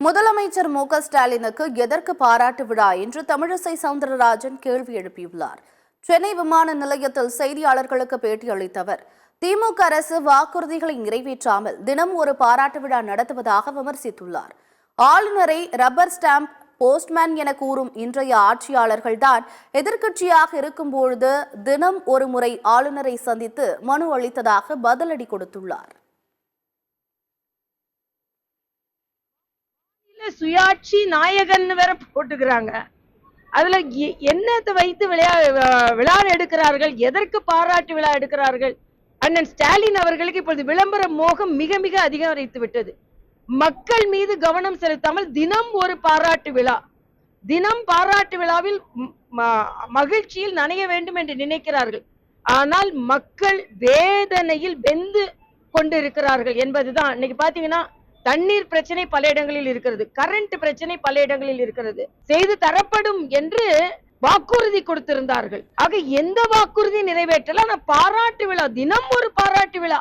முதலமைச்சர் மு.க.ஸ்டாலினுக்கு எதற்கு பாராட்டு விழா என்று தமிழிசை சவுந்தரராஜன் கேள்வி எழுப்பியுள்ளார். சென்னை விமான நிலையத்தில் செய்தியாளர்களுக்கு பேட்டியளித்த அவர், திமுக அரசு வாக்குறுதிகளை நிறைவேற்றாமல் தினம் ஒரு பாராட்டு விழா நடத்துவதாக விமர்சித்துள்ளார். ஆளுநரை ரப்பர் ஸ்டாம்ப் போஸ்ட்மேன் என கூறும் இன்றைய ஆட்சியாளர்கள்தான் எதிர்க்கட்சியாக இருக்கும்பொழுது தினம் ஒரு முறை ஆளுநரை சந்தித்து மனு அளித்ததாக பதிலடி கொடுத்துள்ளார். சுயாட்சி நாயகன் வேற போட்டுக்கிறாங்க. அதுல என்னத்தை வைத்து விழா எடுக்கிறார்கள், எதற்கு பாராட்டு விழா எடுக்கிறார்கள்? அண்ணன் ஸ்டாலின் அவர்களுக்கு இப்பொழுது விளம்பர மோகம் மிக மிக அதிகரித்து விட்டது. மக்கள் மீது கவனம் செலுத்தாமல் தினம் ஒரு பாராட்டு விழா, தினம் பாராட்டு விழாவில் மகிழ்ச்சியில் நனைய வேண்டும் என்று நினைக்கிறார்கள். ஆனால் மக்கள் வேதனையில் வெந்து கொண்டிருக்கிறார்கள் என்பதுதான். இன்னைக்கு பாத்தீங்கன்னா தண்ணீர் பிரச்சனை பல இடங்களில் இருக்கிறது, கரண்ட் பிரச்சனை பல இடங்களில் இருக்கிறது. செய்து தரப்படும் என்று வாக்குறுதி கொடுத்திருந்தார்கள். ஆக எந்த வாக்குறுதி நிறைவேற்றல, பாராட்டு விழா, தினம் ஒரு பாராட்டு விழா.